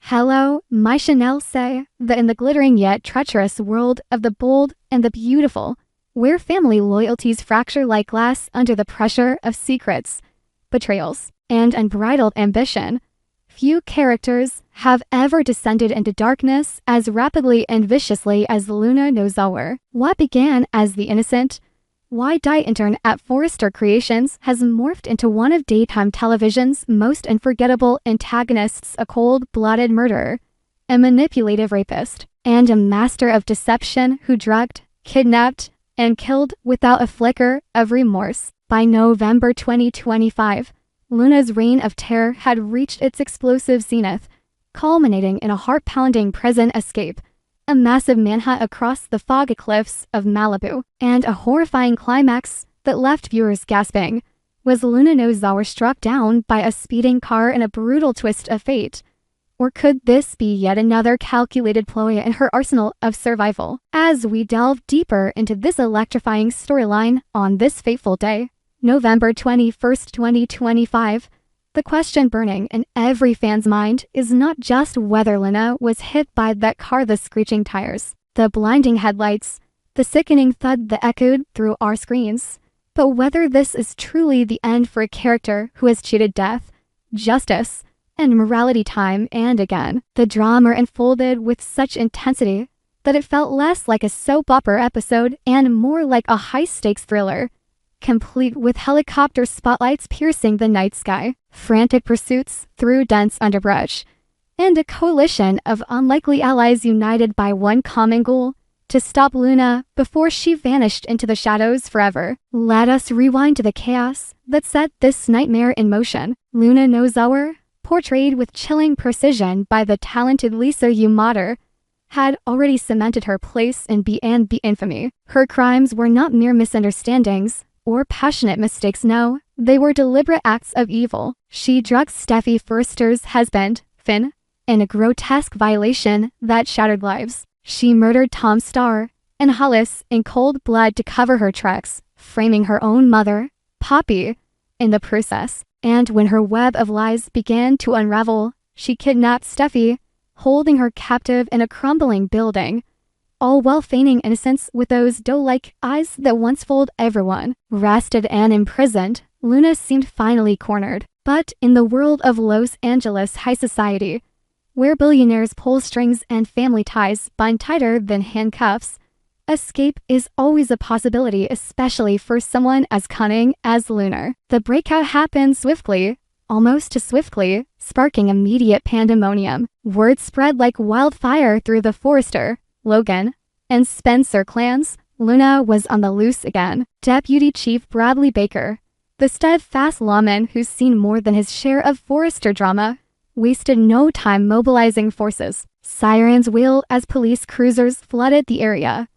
Hello, my Chanel say that in the glittering yet treacherous world of the bold and the beautiful, where family loyalties fracture like glass under the pressure of secrets, betrayals, and unbridled ambition, few characters have ever descended into darkness as rapidly and viciously as Luna Nozawa. What began as the innocent, wide-eye intern at Forrester Creations has morphed into one of daytime television's most unforgettable antagonists, a cold-blooded murderer, a manipulative rapist, and a master of deception who drugged, kidnapped, and killed without a flicker of remorse. By November 2025, Luna's reign of terror had reached its explosive zenith, culminating in a heart-pounding prison escape, a massive manhunt across the foggy cliffs of Malibu, and a horrifying climax that left viewers gasping. Was Luna Nozawa struck down by a speeding car in a brutal twist of fate? Or could this be yet another calculated ploy in her arsenal of survival? As we delve deeper into this electrifying storyline on this fateful day, November 21st, 2025, the question burning in every fan's mind is not just whether Luna was hit by that car, the screeching tires, the blinding headlights, the sickening thud that echoed through our screens, but whether this is truly the end for a character who has cheated death, justice, and morality time and again. The drama unfolded with such intensity that it felt less like a soap opera episode and more like a high-stakes thriller, complete with helicopter spotlights piercing the night sky, frantic pursuits through dense underbrush, and a coalition of unlikely allies united by one common goal: to stop Luna before she vanished into the shadows forever. Let us rewind to the chaos that set this nightmare in motion. Luna Nozawa, portrayed with chilling precision by the talented Lisa Yamamoto, had already cemented her place in B&B infamy. Her crimes were not mere misunderstandings or passionate mistakes, no, they were deliberate acts of evil. She drugged Steffi Forrester's husband, Finn, in a grotesque violation that shattered lives. She murdered Tom Starr and Hollis in cold blood to cover her tracks, framing her own mother, Poppy, in the process. And when her web of lies began to unravel, she kidnapped Steffi, holding her captive in a crumbling building, all while feigning innocence with those doe-like eyes that once fooled everyone. Arrested and imprisoned, Luna seemed finally cornered. But in the world of Los Angeles high society, where billionaires pull strings and family ties bind tighter than handcuffs, escape is always a possibility, especially for someone as cunning as Luna. The breakout happened swiftly, almost too swiftly, sparking immediate pandemonium. Word spread like wildfire through the Forrester, Logan, and Spencer clans. Luna was on the loose again. Deputy Chief Bradley Baker, the steadfast lawman who's seen more than his share of Forrester drama, wasted no time mobilizing forces. Sirens wailed as police cruisers flooded the area,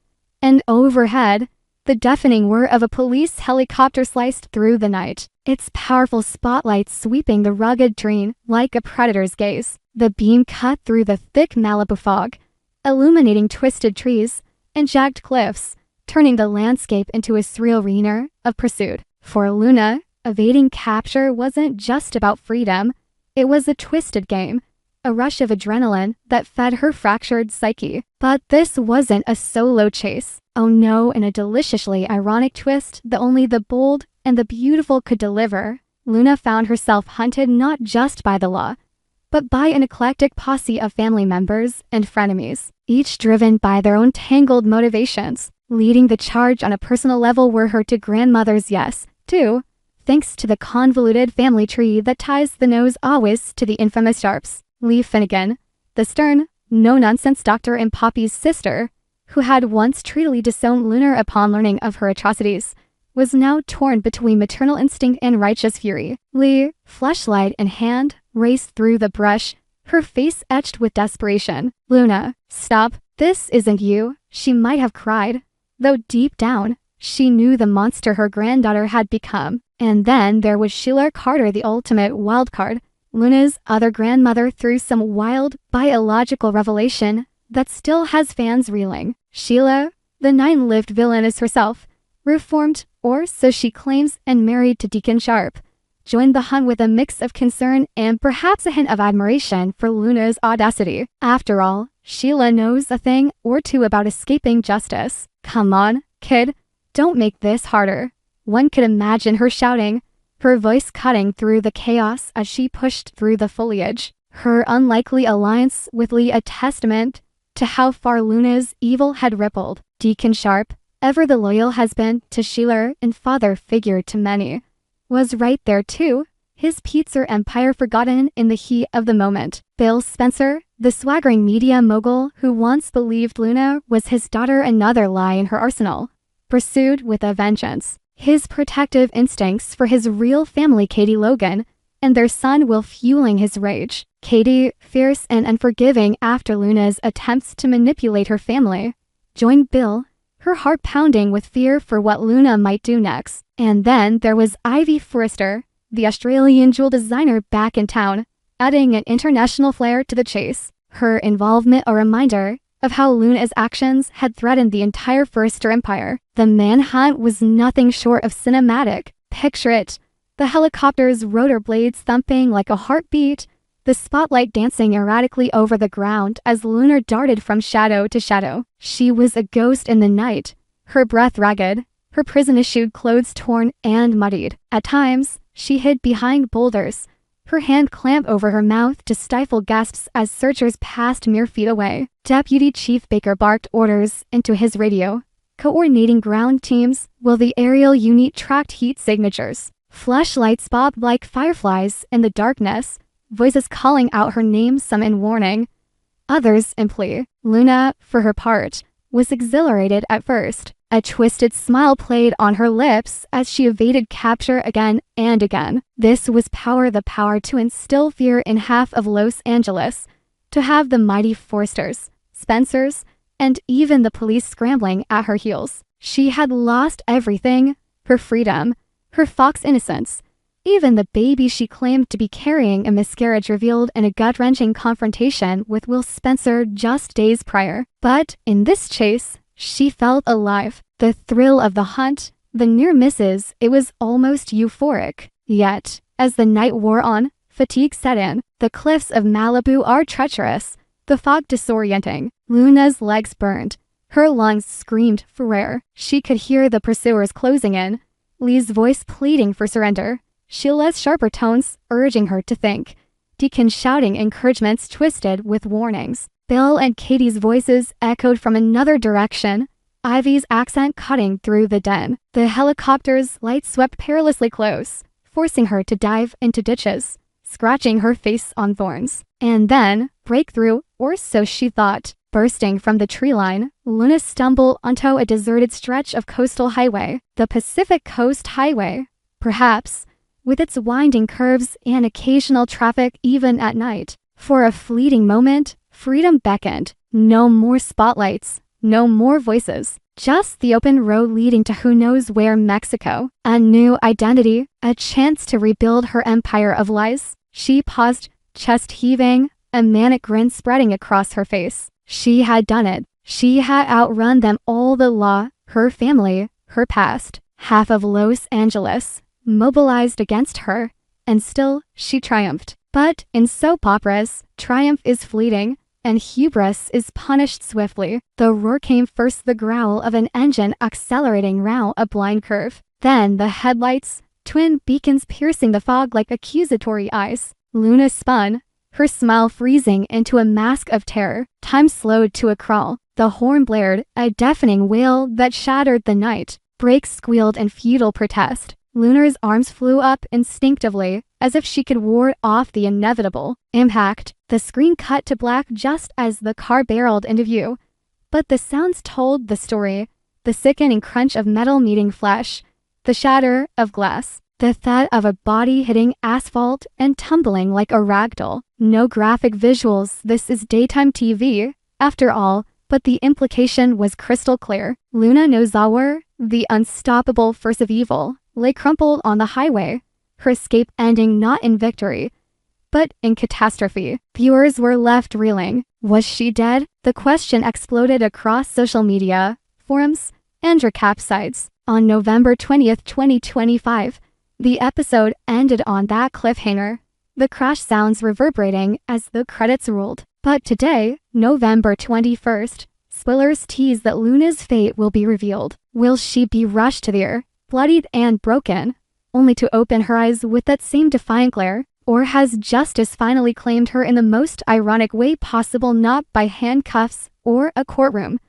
and overhead, the deafening whir of a police helicopter sliced through the night, its powerful spotlight sweeping the rugged terrain like a predator's gaze. The beam cut through the thick Malibu fog, illuminating twisted trees and jagged cliffs, turning the landscape into a surreal arena of pursuit. For Luna, evading capture wasn't just about freedom, it was a twisted game, a rush of adrenaline that fed her fractured psyche. But this wasn't a solo chase. Oh no, in a deliciously ironic twist that only the bold and the beautiful could deliver, Luna found herself hunted not just by the law, but by an eclectic posse of family members and frenemies, each driven by their own tangled motivations. Leading the charge on a personal level were her two grandmothers, yes, two, thanks to the convoluted family tree that ties the Nozawis to the infamous Sharps. Lee Finnegan, the stern, no-nonsense doctor and Poppy's sister, who had once treacherously disowned Luna upon learning of her atrocities, was now torn between maternal instinct and righteous fury. Lee, flashlight in hand, raced through the brush, her face etched with desperation. Luna, stop, this isn't you, she might have cried, though deep down, she knew the monster her granddaughter had become. And then there was Sheila Carter, the ultimate wildcard, Luna's other grandmother, through some wild biological revelation that still has fans reeling. Sheila, the nine-lived villainess herself, reformed, or so she claims, and married to Deacon Sharp, joined the hunt with a mix of concern and perhaps a hint of admiration for Luna's audacity. After all, Sheila knows a thing or two about escaping justice. "Come on, kid, don't make this harder." One could imagine her shouting, her voice cutting through the chaos as she pushed through the foliage. Her unlikely alliance with Lee a testament to how far Luna's evil had rippled. Deacon Sharp, ever the loyal husband to Sheila and father figure to many, was right there too, his pizza empire forgotten in the heat of the moment. Bill Spencer, the swaggering media mogul who once believed Luna was his daughter, another lie in her arsenal, pursued with a vengeance. His protective instincts for his real family, Katie Logan, and their son Will, fueling his rage. Katie, fierce and unforgiving after Luna's attempts to manipulate her family, joined Bill, her heart pounding with fear for what Luna might do next. And then there was Ivy Forrester, the Australian jewel designer back in town, adding an international flair to the chase. Her involvement a reminder of how Luna's actions had threatened the entire Forrester empire. The manhunt was nothing short of cinematic. Picture it, the helicopter's rotor blades thumping like a heartbeat, the spotlight dancing erratically over the ground as Luna darted from shadow to shadow. She was a ghost in the night, her breath ragged, her prison-issued clothes torn and muddied. At times, she hid behind boulders, her hand clamped over her mouth to stifle gasps as searchers passed mere feet away. Deputy Chief Baker barked orders into his radio, coordinating ground teams while the aerial unit tracked heat signatures. Flashlights bobbed like fireflies in the darkness, voices calling out her name, some in warning, others in plea. Luna, for her part, was exhilarated at first. A twisted smile played on her lips as she evaded capture again and again. This was power, the power to instill fear in half of Los Angeles, to have the mighty Forsters, Spencers, and even the police scrambling at her heels. She had lost everything, her freedom, her fox innocence, even the baby she claimed to be carrying, a miscarriage revealed in a gut-wrenching confrontation with Will Spencer just days prior. But in this chase, she felt alive. The thrill of the hunt, the near misses, it was almost euphoric. Yet, as the night wore on, fatigue set in. The cliffs of Malibu are treacherous, the fog disorienting. Luna's legs burned. Her lungs screamed for air. She could hear the pursuers closing in, Lee's voice pleading for surrender, Sheila's sharper tones urging her to think, Deacon shouting encouragements twisted with warnings. Bill and Katie's voices echoed from another direction, Ivy's accent cutting through the den. The helicopter's lights swept perilously close, forcing her to dive into ditches, scratching her face on thorns. And then, breakthrough, or so she thought. Bursting from the tree line, Luna stumbled onto a deserted stretch of coastal highway, the Pacific Coast Highway, perhaps, with its winding curves and occasional traffic even at night. For a fleeting moment, freedom beckoned. No more spotlights, no more voices, just the open road leading to who knows where, Mexico. A new identity, a chance to rebuild her empire of lies. She paused, chest heaving, a manic grin spreading across her face. She had done it. She had outrun them all, the law, her family, her past. Half of Los Angeles mobilized against her, and still she triumphed. But in soap operas, triumph is fleeting, and hubris is punished swiftly. The roar came first, the growl of an engine accelerating round a blind curve. Then the headlights, twin beacons piercing the fog like accusatory eyes. Luna spun, her smile freezing into a mask of terror. Time slowed to a crawl. The horn blared, a deafening wail that shattered the night. Brakes squealed in futile protest. Luna's arms flew up instinctively, as if she could ward off the inevitable impact. The screen cut to black just as the car barreled into view. But the sounds told the story. The sickening crunch of metal meeting flesh, the shatter of glass, the thud of a body hitting asphalt and tumbling like a ragdoll. No graphic visuals, this is daytime TV, after all, but the implication was crystal clear. Luna Nozawa, the unstoppable force of evil, lay crumpled on the highway, her escape ending not in victory, but in catastrophe. Viewers were left reeling. Was she dead? The question exploded across social media, forums, and recap sites. On November 20th, 2025, The episode ended on that cliffhanger, the crash sounds reverberating as the credits rolled. But today, November 21st, spoilers tease that Luna's fate will be revealed. Will she be rushed to the earth, bloodied and broken, only to open her eyes with that same defiant glare? Or has justice finally claimed her in the most ironic way possible, not by handcuffs or a courtroom,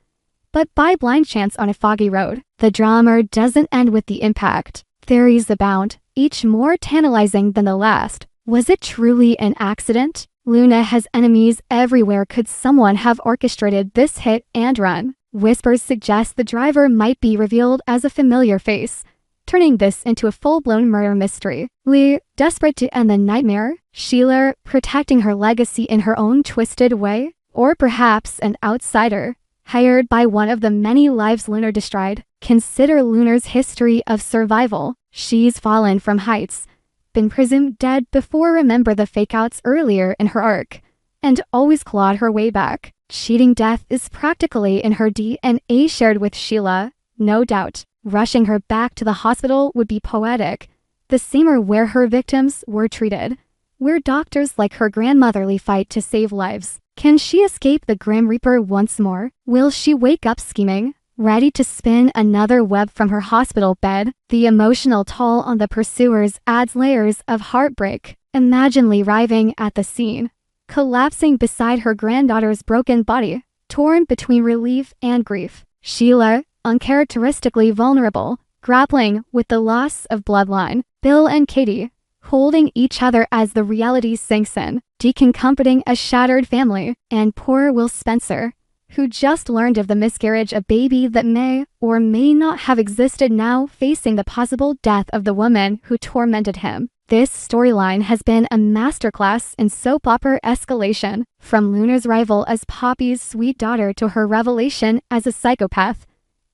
but by blind chance on a foggy road? The drama doesn't end with the impact. Theories abound, each more tantalizing than the last. Was it truly an accident? Luna has enemies everywhere. Could someone have orchestrated this hit and run? Whispers suggest the driver might be revealed as a familiar face, turning this into a full-blown murder mystery. Lee, desperate to end the nightmare? Sheila, protecting her legacy in her own twisted way? Or perhaps an outsider, hired by one of the many lives Luna destroyed? Consider Luna's history of survival. She's fallen from heights, been presumed dead before. Remember the fake-outs earlier in her arc, and always clawed her way back. Cheating death is practically in her DNA, shared with Sheila, no doubt. Rushing her back to the hospital would be poetic. The same are where her victims were treated, where doctors like her grandmotherly fight to save lives. Can she escape the Grim Reaper once more? Will she wake up scheming, ready to spin another web from her hospital bed? The emotional toll on the pursuers adds layers of heartbreak. Imagine Lee arriving at the scene, collapsing beside her granddaughter's broken body, torn between relief and grief. Sheila, uncharacteristically vulnerable, grappling with the loss of bloodline. Bill and Katie, holding each other as the reality sinks in. Deacon comforting a shattered family. And poor Will Spencer, who just learned of the miscarriage, a baby that may or may not have existed, now facing the possible death of the woman who tormented him. This storyline has been a masterclass in soap opera escalation, from Luna's rival as Poppy's sweet daughter to her revelation as a psychopath.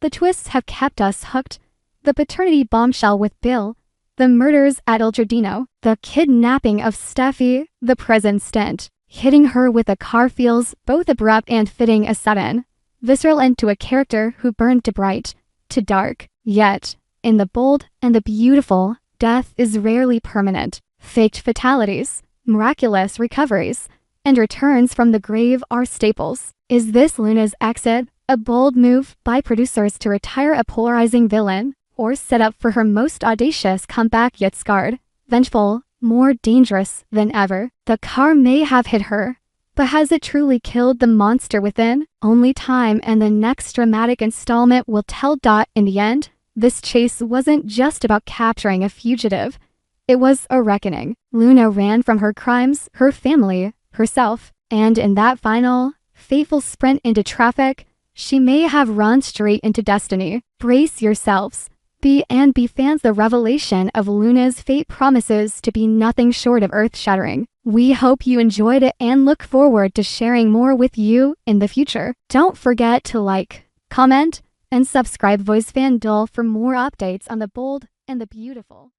The twists have kept us hooked. The paternity bombshell with Bill, the murders at El Giardino, the kidnapping of Steffi, the prison stint. Hitting her with a car feels both abrupt and fitting, a sudden, visceral end to a character who burned to bright, to dark. Yet, in the bold and the beautiful, death is rarely permanent. Faked fatalities, miraculous recoveries, and returns from the grave are staples. Is this Luna's exit? A bold move by producers to retire a polarizing villain, or set up for her most audacious comeback yet scarred, vengeful, more dangerous than ever? The car may have hit her, but has it truly killed the monster within? Only time and the next dramatic installment will tell. In the end, this chase wasn't just about capturing a fugitive. It was a reckoning. Luna ran from her crimes, her family, herself, and in that final, fateful sprint into traffic, she may have run straight into destiny. Brace yourselves. Be fans. The revelation of Luna's fate promises to be nothing short of earth-shattering. We hope you enjoyed it and look forward to sharing more with you in the future. Don't forget to like, comment, and subscribe Voice Fan DOOL for more updates on the bold and the beautiful.